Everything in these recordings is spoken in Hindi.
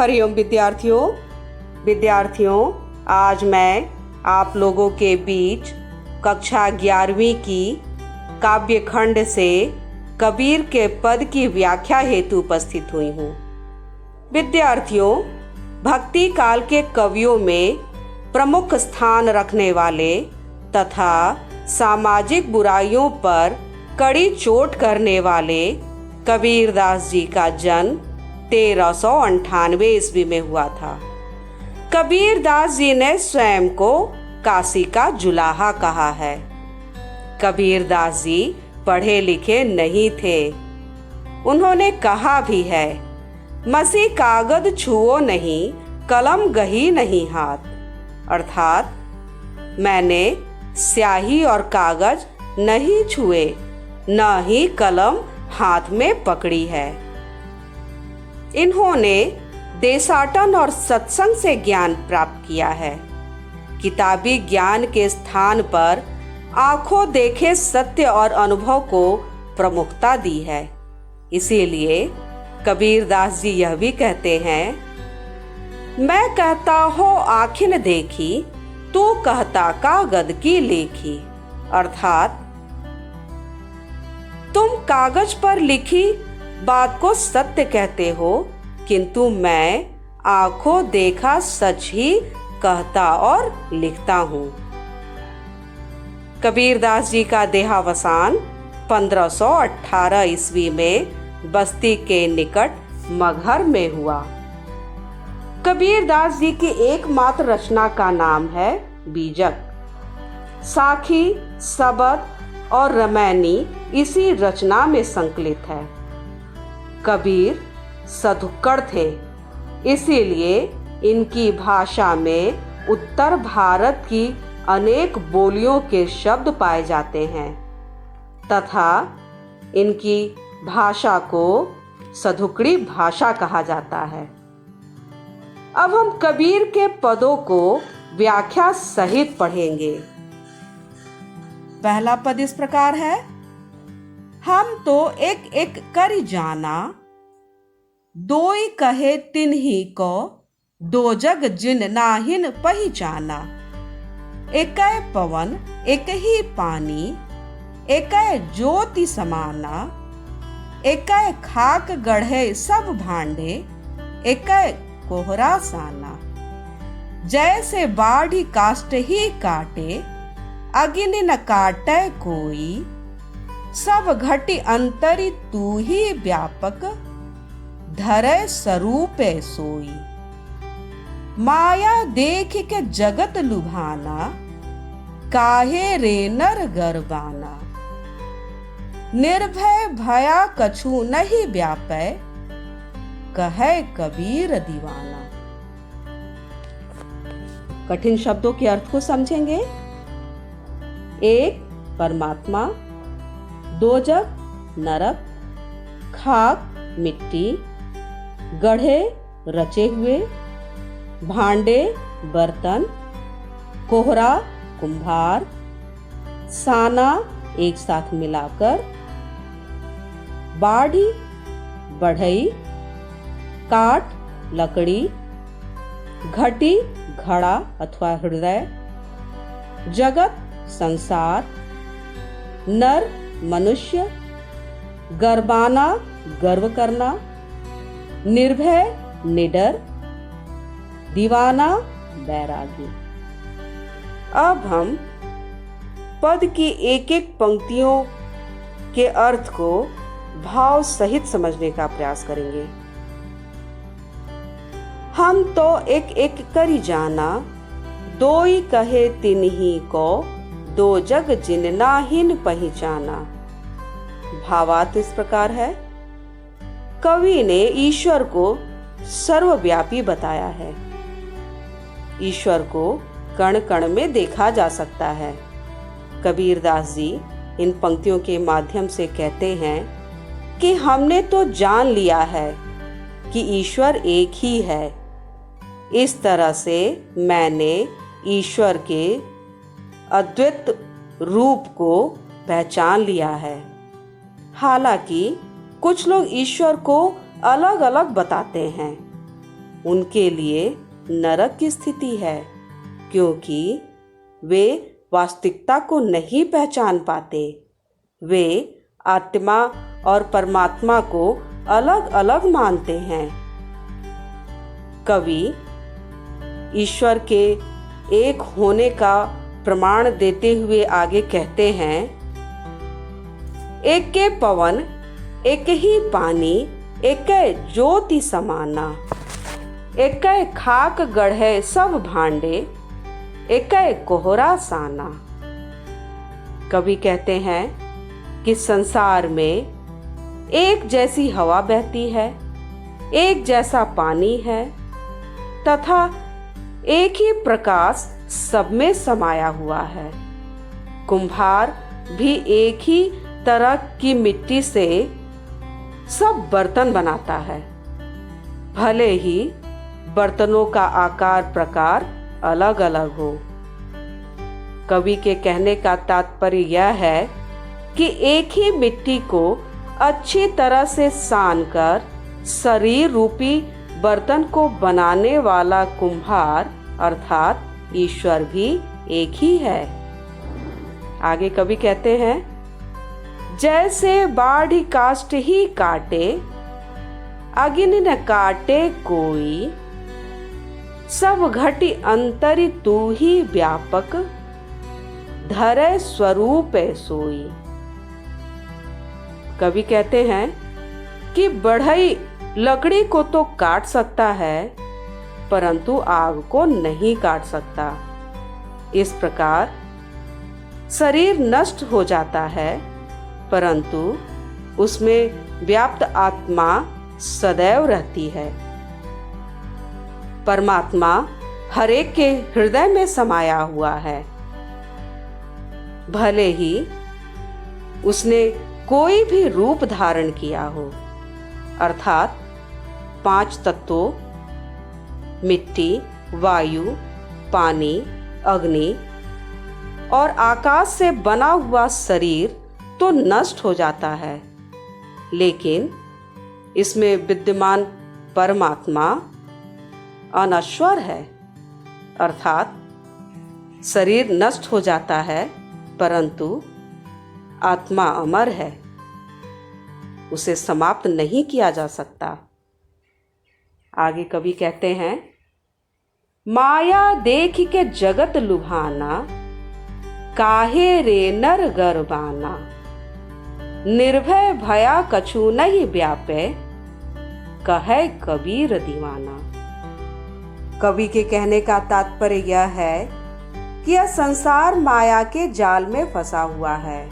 हरिओम विद्यार्थियों, आज मैं आप लोगों के बीच कक्षा 11वीं की काव्य खंड से कबीर के पद की व्याख्या हेतु उपस्थित हुई हूँ। विद्यार्थियों, भक्ति काल के कवियों में प्रमुख स्थान रखने वाले तथा सामाजिक बुराइयों पर कड़ी चोट करने वाले कबीरदास जी का जन्म 1398 ईस्वी में हुआ था। कबीरदास जी ने स्वयं को काशी का जुलाहा कहा है। कबीरदास जी पढ़े लिखे नहीं थे। उन्होंने कहा भी है, मसी कागद छुओ नहीं, कलम गही नहीं हाथ। अर्थात मैंने स्याही और कागज नहीं छुए, न ही कलम हाथ में पकड़ी है। इन्होंने देशाटन और सत्संग से ज्ञान प्राप्त किया है। किताबी ज्ञान के स्थान पर आंखों देखे सत्य और अनुभव को प्रमुखता दी है। इसीलिए कबीरदास जी यह भी कहते हैं, मैं कहता हो आँखिन देखी, तू कहता कागद की लेखी। अर्थात तुम कागज पर लिखी बात को सत्य कहते हो, किंतु मैं आंखों देखा सच ही कहता और लिखता हूँ। कबीरदास जी का देहावसान 1518 ईस्वी में बस्ती के निकट मगहर में हुआ। कबीरदास जी की एकमात्र रचना का नाम है बीजक। साखी, सबद और रमैनी इसी रचना में संकलित है। कबीर सधुक्कड़ थे, इसीलिए इनकी भाषा में उत्तर भारत की अनेक बोलियों के शब्द पाए जाते हैं तथा इनकी भाषा को सधुकड़ी भाषा कहा जाता है। अब हम कबीर के पदों को व्याख्या सहित पढ़ेंगे। पहला पद इस प्रकार है, हम तो एक एक कर जाना, दोई कहे तिन्ही को, दो जग जिन नाहिन पहिचाना। एकै पवन एक ही पानी, एकै ज्योति समाना। एकै खाक गढ़े सब भांडे, एकै कोहरा साना। जैसे बाढ़ी काष्ट ही काटे, अग्नि न काटे कोई। सब घटी अंतरी तू ही व्यापक, धरे स्वरूपे सोई। माया देख के जगत लुभाना, काहे रे नर गरबाना। निर्भय भया कछु नहीं व्यापै, कहे कबीर दीवाना। कठिन शब्दों के अर्थ को समझेंगे। एक परमात्मा, दो जग नरक, खाक मिट्टी, गढ़े रचे हुए, भांडे बर्तन, कोहरा कुम्हार, साना एक साथ मिलाकर, बाढ़ी बढ़ई, काट लकड़ी, घटी घड़ा अथवा हृदय, जगत संसार, नर मनुष्य, गर्बाना गर्व करना, निर्भय निडर, दीवाना बैरागी। अब हम पद की एक एक पंक्तियों के अर्थ को भाव सहित समझने का प्रयास करेंगे। हम तो एक एक करी जाना, दोई कहे तिन्ही को, दो जग जिन नाहिन पहिचाना। भावार्थ इस प्रकार है, कवि ने ईश्वर को सर्वव्यापी बताया है। ईश्वर को कण कण में देखा जा सकता है। कबीरदास जी इन पंक्तियों के माध्यम से कहते हैं कि हमने तो जान लिया है कि ईश्वर एक ही है। इस तरह से मैंने ईश्वर के अद्वैत रूप को पहचान लिया है। हालांकि कुछ लोग ईश्वर को अलग अलग बताते हैं, उनके लिए नरक की स्थिति है, क्योंकि वे वास्तविकता को नहीं पहचान पाते। वे आत्मा और परमात्मा को अलग अलग मानते हैं। कवि ईश्वर के एक होने का प्रमाण देते हुए आगे कहते हैं, एक के पवन एक ही पानी एक ज्योति समाना, एक खाक गढ़े सब भांडे एक कोहरा साना। कवि कहते हैं कि संसार में एक जैसी हवा बहती है, एक जैसा पानी है तथा एक ही प्रकाश सब में समाया हुआ है। कुम्हार भी एक ही तरह की मिट्टी से सब बर्तन बनाता है, भले ही बर्तनों का आकार प्रकार अलग अलग हो। कवि के कहने का तात्पर्य यह है कि एक ही मिट्टी को अच्छी तरह से सानकर शरीर रूपी बर्तन को बनाने वाला कुम्हार अर्थात ईश्वर भी एक ही है। आगे कवि कहते हैं, जैसे बाढ़ी काष्ठ ही काटे अग्नि न काटे कोई, सब घटी अंतरि तू ही व्यापक धरे स्वरूप सोई। कवि कहते हैं कि बढ़ई लकड़ी को तो काट सकता है परंतु आग को नहीं काट सकता। इस प्रकार शरीर नष्ट हो जाता है परंतु उसमें व्याप्त आत्मा सदैव रहती है। परमात्मा हरेक के हृदय में समाया हुआ है, भले ही उसने कोई भी रूप धारण किया हो, अर्थात 5 तत्वों मिट्टी, वायु, पानी, अग्नि और आकाश से बना हुआ शरीर तो नष्ट हो जाता है, लेकिन इसमें विद्यमान परमात्मा अनश्वर है। अर्थात शरीर नष्ट हो जाता है परंतु आत्मा अमर है, उसे समाप्त नहीं किया जा सकता। आगे कवि कहते हैं, माया देख के जगत लुभाना, काहे रे नर गरबाना, निर्भय भया कछु नहीं व्यापे, कहे कबीर दीवाना। कवि के कहने का तात्पर्य यह है कि यह संसार माया के जाल में फंसा हुआ है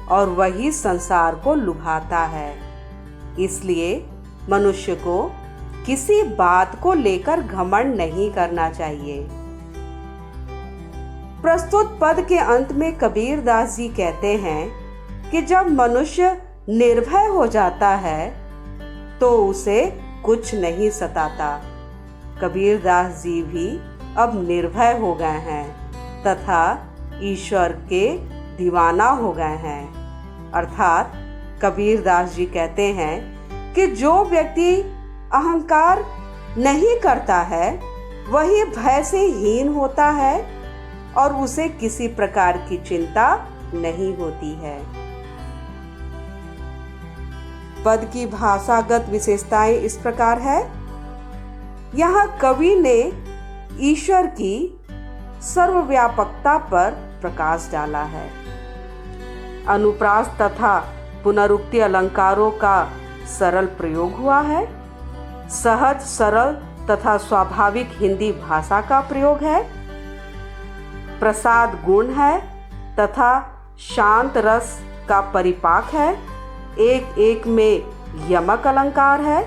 और वही संसार को लुभाता है। इसलिए मनुष्य को किसी बात को लेकर घमंड नहीं करना चाहिए। प्रस्तुत पद के अंत में कबीर दास जी कहते हैं कि जब मनुष्य निर्भय हो जाता है तो उसे कुछ नहीं सताता। कबीर दास जी भी अब निर्भय हो गए हैं तथा ईश्वर के दीवाना हो गए हैं। अर्थात कबीर दास जी कहते हैं कि जो व्यक्ति अहंकार नहीं करता है वही भय से हीन होता है और उसे किसी प्रकार की चिंता नहीं होती है। पद की भाषागत विशेषताएं इस प्रकार है। यहाँ कवि ने ईश्वर की सर्वव्यापकता पर प्रकाश डाला है। अनुप्रास तथा पुनरुक्ति अलंकारों का सरल प्रयोग हुआ है। सहज सरल तथा स्वाभाविक हिंदी भाषा का प्रयोग है। प्रसाद गुण है तथा शांत रस का परिपाक है। एक एक में यमक अलंकार है।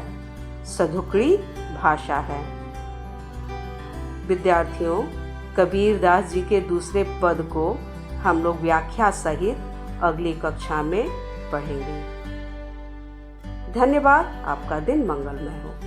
सधुकड़ी भाषा है। विद्यार्थियों, कबीर दास जी के दूसरे पद को हम लोग व्याख्या सहित अगली कक्षा में पढ़ेंगे। धन्यवाद। आपका दिन मंगलमय हो।